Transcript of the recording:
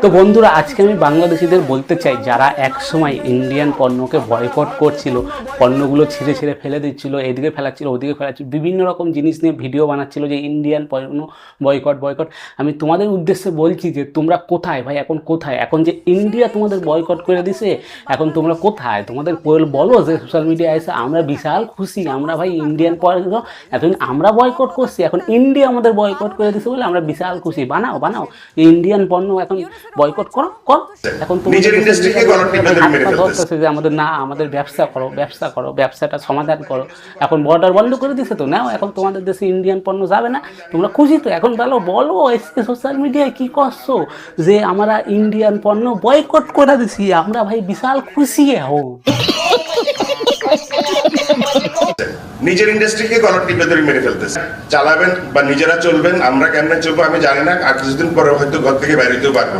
তো বন্ধুরা, আজকে আমি বাংলাদেশিদের বলতে চাই, যারা এক সময় ইন্ডিয়ান পণ্যকে বয়কট করছিল, পণ্যগুলো ছিঁড়ে ছিঁড়ে ফেলে দিচ্ছিল, এদিকে ফেলাচ্ছিল ওদিকে ফেলাচ্ছিল, বিভিন্ন রকম জিনিস নিয়ে ভিডিও বানাচ্ছিল যে ইন্ডিয়ান পণ্য বয়কট বয়কট। আমি তোমাদের উদ্দেশ্যে বলছি যে তোমরা কোথায় ভাই, এখন কোথায়? এখন যে ইন্ডিয়া তোমাদের বয়কট করে দিছে, এখন তোমরা কোথায়? তোমাদের বলো যে সোশ্যাল মিডিয়ায় এসে আমরা বিশাল খুশি, আমরা ভাই ইন্ডিয়ান পণ্য এতদিন আমরা বয়কট করছি, এখন ইন্ডিয়া আমাদের বয়কট করে দিছে বলে আমরা বিশাল খুশি। বানাও বানাও ইন্ডিয়ান পণ্য, এখন বয়কট করো করো। এখন নিজের ইন্ডাস্ট্রিকে ধরতেছে যে আমাদের না, আমাদের ব্যবসা করো ব্যবসা করো, ব্যবসাটা সমাধান করো। এখন বর্ডার বন্ধ করে দিছে তো নাও, এখন তোমাদের দেশে ইন্ডিয়ান পণ্য যাবে না। তোমরা খুশি তো? এখন বলো বলো এসে সোশ্যাল মিডিয়ায় কি করছো যে আমরা ইন্ডিয়ান পণ্য বয়কট করে দিছি, আমরা ভাই বিশাল খুশি হও। নিজের ইন্ডাস্ট্রিকে গলার টিপে ধরে মেরে ফেলতেছে। চালাবেন বা নিজেরা চলবেন, আমরা কেমনে চলবো আমি জানি না। আর কিছুদিন পরে হয়তো ঘর থেকে বাইরে যেতেও পারবো।